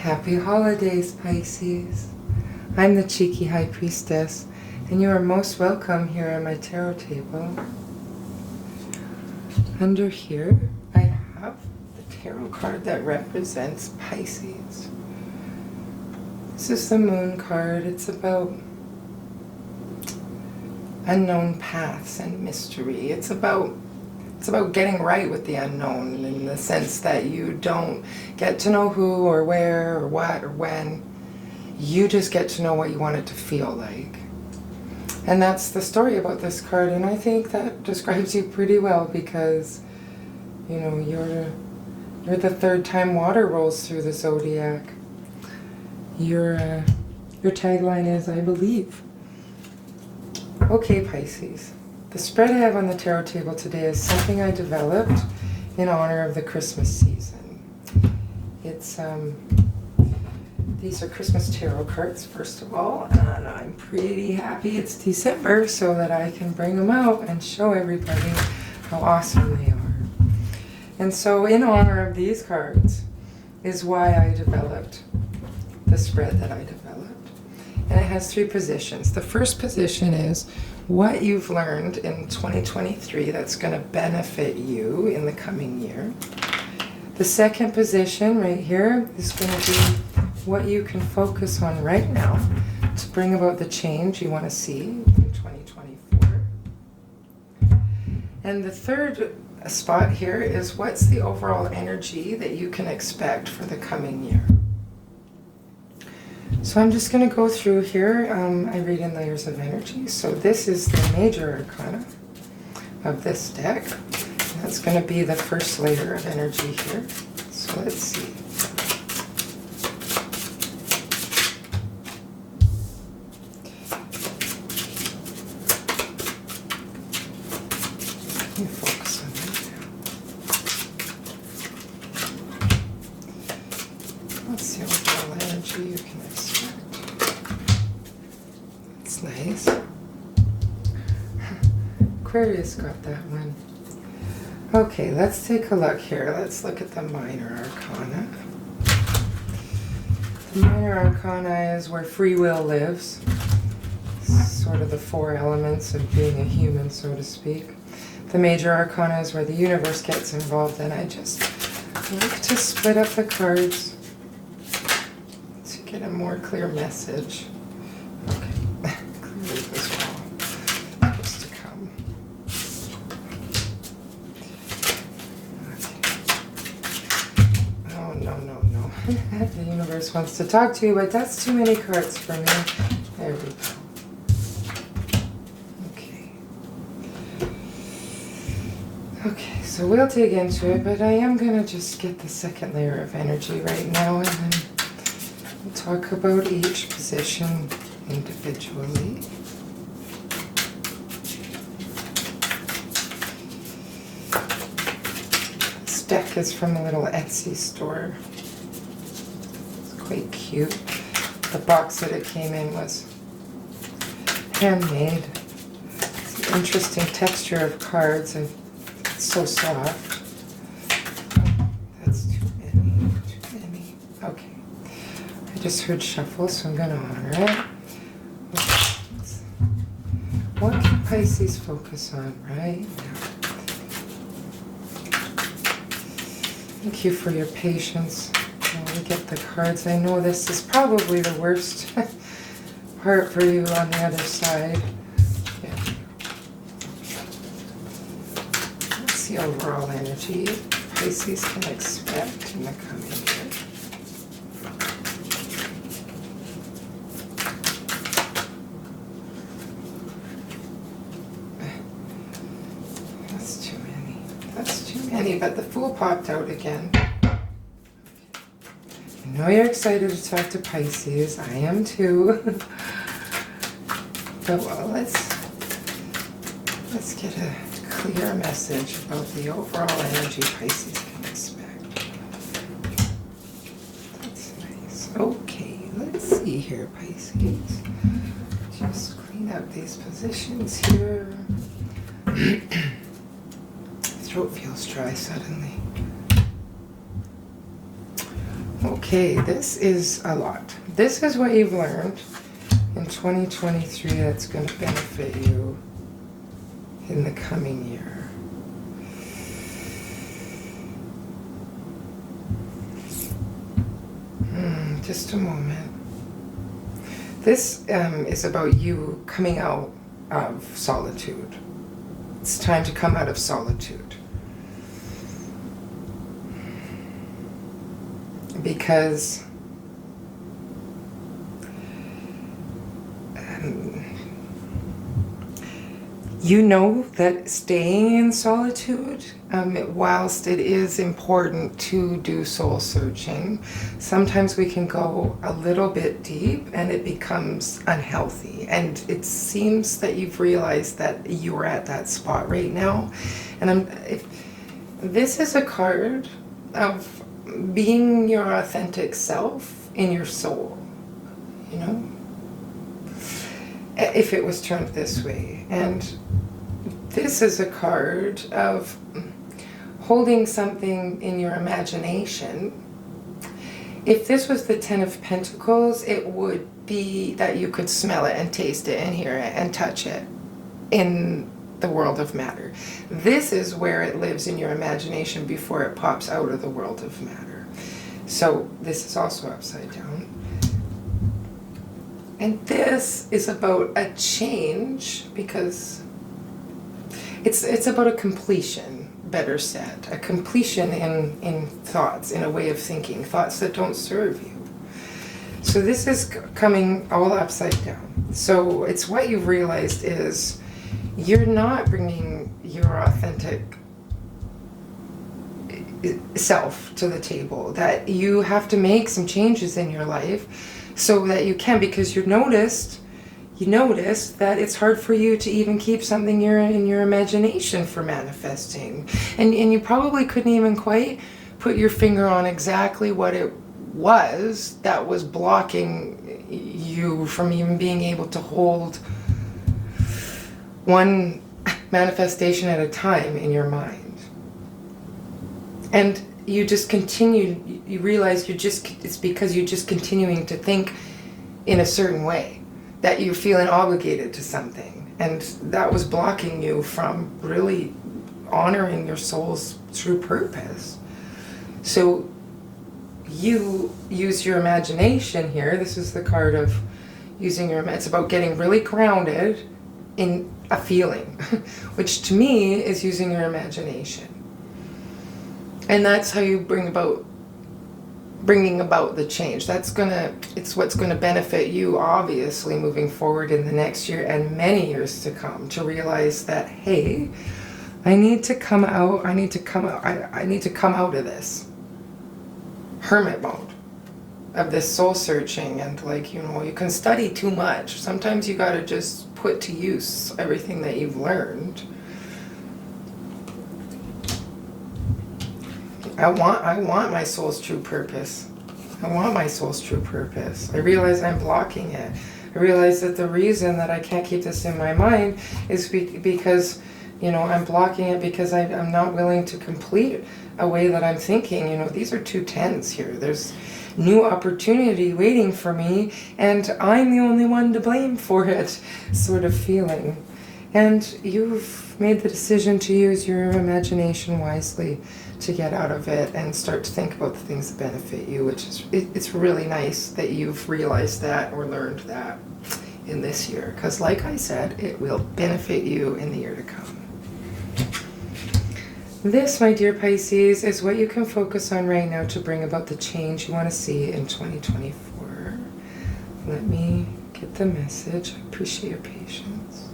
Happy holidays, Pisces. I'm the Cheeky High Priestess, and you are most welcome here on my tarot table. Under here, I have the tarot card that represents Pisces. This is the Moon card. It's about unknown paths and mystery. It's about getting right with the unknown, in the sense that you don't get to know who or where or what or when. You just get to know what you want it to feel like. And that's the story about this card, and I think that describes you pretty well, because you know you're the third time water rolls through the zodiac. Your tagline is, I believe. Okay, Pisces. The spread I have on the tarot table today is something I developed in honor of the Christmas season. It's these are Christmas tarot cards, first of all, and I'm pretty happy it's December so that I can bring them out and show everybody how awesome they are. And so in honor of these cards is why I developed the spread that I developed. And it has 3 positions. The first position is what you've learned in 2023 that's going to benefit you in the coming year. The second position right here is going to be what you can focus on right now to bring about the change you want to see in 2024. And the third spot here is what's the overall energy that you can expect for the coming year. So I'm just going to go through here. I read in layers of energy. So this is the major arcana of this deck. That's going to be the first layer of energy here. So let's see. Let me focus on that. Let's see what overall energy you can expect. That's nice. Aquarius got that one. Okay, let's take a look here. Let's look at the minor arcana. The minor arcana is where free will lives. Sort of the 4 elements of being a human, so to speak. The major arcana is where the universe gets involved, and I just like to split up the cards to get a more clear message. Okay, clearly this wall is to come. Okay. Oh, no. The universe wants to talk to you, but that's too many cards for me. There we go. Okay, so we'll dig into it, but I am going to just get the second layer of energy right now, and then we'll talk about each position individually. This deck is from a little Etsy store. It's quite cute. The box that it came in was handmade. It's an interesting texture of cards, and so soft. That's too many. Okay. I just heard shuffle, so I'm going to honor it. What can Pisces focus on right now? Thank you for your patience while we get the cards. I know this is probably the worst part for you on the other side. The overall energy Pisces can expect in the coming year. That's too many. That's too many, but the Fool popped out again. I know you're excited to talk to Pisces. I am too. But well, let's get a clear message about the overall energy Pisces can expect. That's nice. Okay, let's see here, Pisces. Just clean up these positions here. Throat feels dry suddenly. Okay, this is a lot. This is what you've learned in 2023 that's going to benefit you in the coming year. Just a moment. This is about you coming out of solitude. It's time to come out of solitude. Because you know that staying in solitude, whilst it is important to do soul searching, sometimes we can go a little bit deep and it becomes unhealthy. And it seems that you've realized that you're at that spot right now. And this is a card of being your authentic self in your soul, you know? If it was turned this way. And this is a card of holding something in your imagination. If this was the Ten of Pentacles, it would be that you could smell it and taste it and hear it and touch it in the world of matter. This is where it lives in your imagination before it pops out of the world of matter. So this is also upside down. And this is about a change, because it's about a completion, better said. A completion in thoughts, in a way of thinking, thoughts that don't serve you. So this is coming all upside down. So it's what you've realized is you're not bringing your authentic self to the table, that you have to make some changes in your life so that you can, because you noticed that it's hard for you to even keep something in your imagination for manifesting. And you probably couldn't even quite put your finger on exactly what it was that was blocking you from even being able to hold one manifestation at a time in your mind. And you just continue, you realize it's because you're just continuing to think in a certain way, that you're feeling obligated to something. And that was blocking you from really honoring your soul's true purpose. So you use your imagination here. This is the card of using your, it's about getting really grounded in a feeling, which to me is using your imagination. And that's how you bringing about the change. It's what's gonna benefit you, obviously, moving forward in the next year and many years to come, to realize that, hey, I need to come out of this hermit mode, of this soul searching. And you can study too much. Sometimes you gotta just put to use everything that you've learned. I want my soul's true purpose. I want my soul's true purpose. I realize I'm blocking it. I realize that the reason that I can't keep this in my mind is because, I'm blocking it because I'm not willing to complete a way that I'm thinking. These are 2 tens here. There's new opportunity waiting for me, and I'm the only one to blame for it, sort of feeling. And you've made the decision to use your imagination wisely to get out of it and start to think about the things that benefit you, which is, it's really nice that you've realized that or learned that in this year, because like I said, it will benefit you in the year to come. This, my dear Pisces, is what you can focus on right now to bring about the change you want to see in 2024. Let me get the message. I appreciate your patience.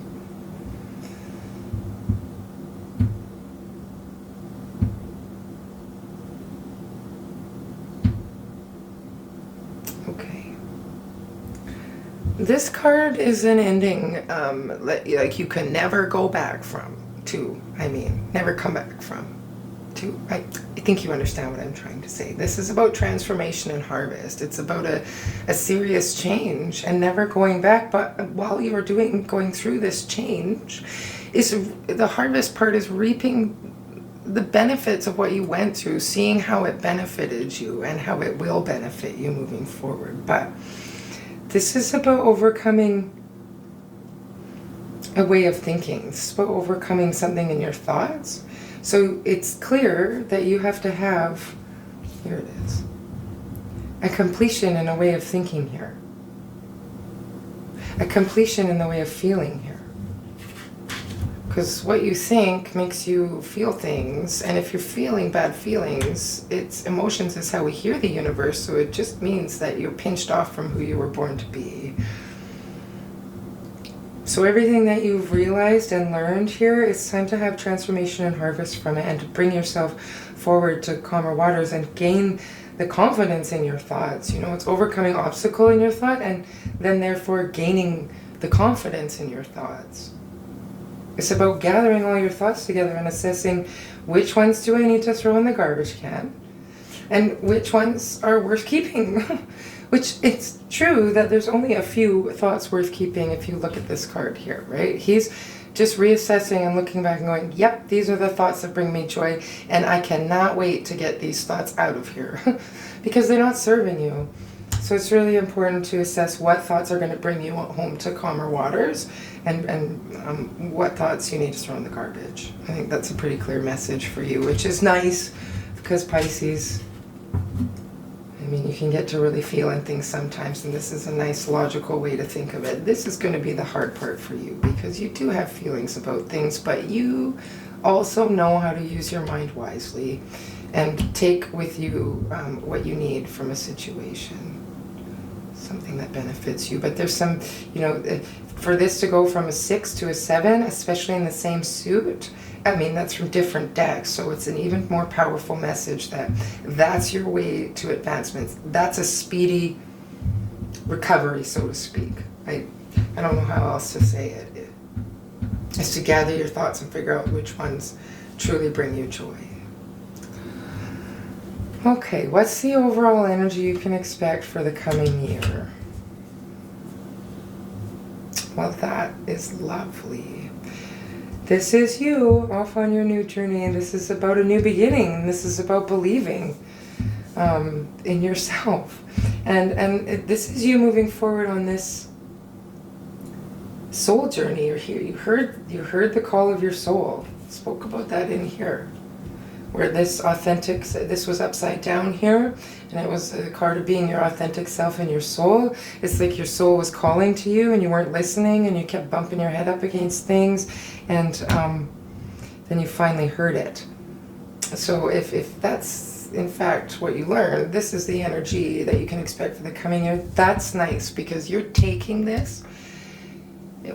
This card is an ending, like you can never go back from, never come back from, I think you understand what I'm trying to say. This is about transformation and harvest. It's about a serious change and never going back. But while you are going through this change, the harvest part is reaping the benefits of what you went through, seeing how it benefited you and how it will benefit you moving forward. But this is about overcoming a way of thinking. It's about overcoming something in your thoughts. So it's clear that you have to have, here it is, a completion in a way of thinking here. A completion in the way of feeling here. Because what you think makes you feel things, and if you're feeling bad feelings, it's emotions is how we hear the universe, so it just means that you're pinched off from who you were born to be. So everything that you've realized and learned here, it's time to have transformation and harvest from it, and to bring yourself forward to calmer waters and gain the confidence in your thoughts. You know, it's overcoming obstacle in your thought and then therefore gaining the confidence in your thoughts. It's about gathering all your thoughts together and assessing which ones do I need to throw in the garbage can and which ones are worth keeping. Which it's true that there's only a few thoughts worth keeping if you look at this card here, right? He's just reassessing and looking back and going, yep, these are the thoughts that bring me joy, and I cannot wait to get these thoughts out of here because they're not serving you. So it's really important to assess what thoughts are going to bring you home to calmer waters and what thoughts you need to throw in the garbage. I think that's a pretty clear message for you, which is nice because Pisces, I mean, you can get to really feeling things sometimes, and this is a nice logical way to think of it. This is going to be the hard part for you because you do have feelings about things, but you also know how to use your mind wisely and take with you what you need from a situation, something that benefits you. But there's some, you know, for this to go from a 6 to a 7, especially in the same suit, I mean, that's from different decks, so it's an even more powerful message that that's your way to advancement. That's a speedy recovery, so to speak. I don't know how else to say it. It's to gather your thoughts and figure out which ones truly bring you joy. Okay, what's the overall energy you can expect for the coming year? Well, that is lovely. This is you off on your new journey, and this is about a new beginning. This is about believing in yourself, and this is you moving forward on this soul journey. You're here. You heard the call of your soul. Spoke about that in here, where this was upside down here, and it was a card of being your authentic self and your soul. It's like your soul was calling to you and you weren't listening and you kept bumping your head up against things, and then you finally heard it. So if that's in fact what you learned, this is the energy that you can expect for the coming year. That's nice because you're taking this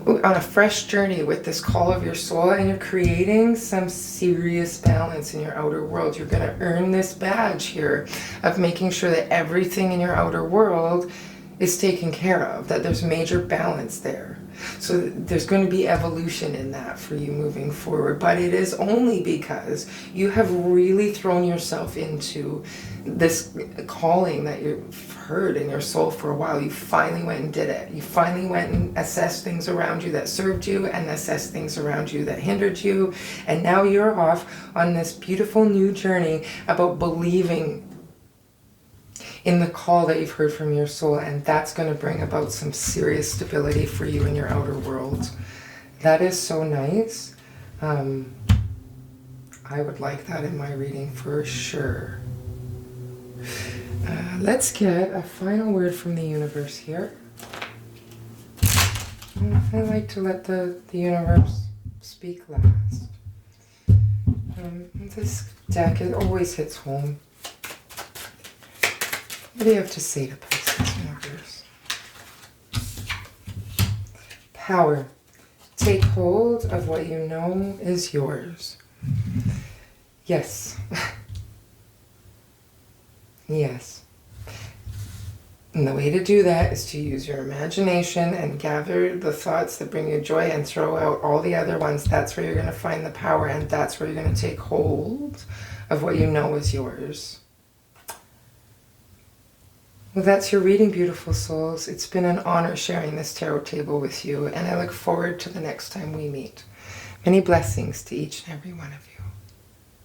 on a fresh journey with this call of your soul, and you're creating some serious balance in your outer world. You're going to earn this badge here of making sure that everything in your outer world is taken care of, that there's major balance there. So there's going to be evolution in that for you moving forward, but it is only because you have really thrown yourself into this calling that you've heard in your soul for a while. You finally went and did it. You finally went and assessed things around you that served you and assessed things around you that hindered you, and now you're off on this beautiful new journey about believing in the call that you've heard from your soul, and that's going to bring about some serious stability for you in your outer world. That is so nice. I would like that in my reading for sure. Let's get a final word from the universe here. I like to let the universe speak last. This deck, it always hits home. What do you have to say to Pisces universe? Power. Take hold of what you know is yours. Yes. Yes. And the way to do that is to use your imagination and gather the thoughts that bring you joy and throw out all the other ones. That's where you're going to find the power, and that's where you're going to take hold of what you know is yours. Well, that's your reading, beautiful souls. It's been an honor sharing this tarot table with you, and I look forward to the next time we meet. Many blessings to each and every one of you.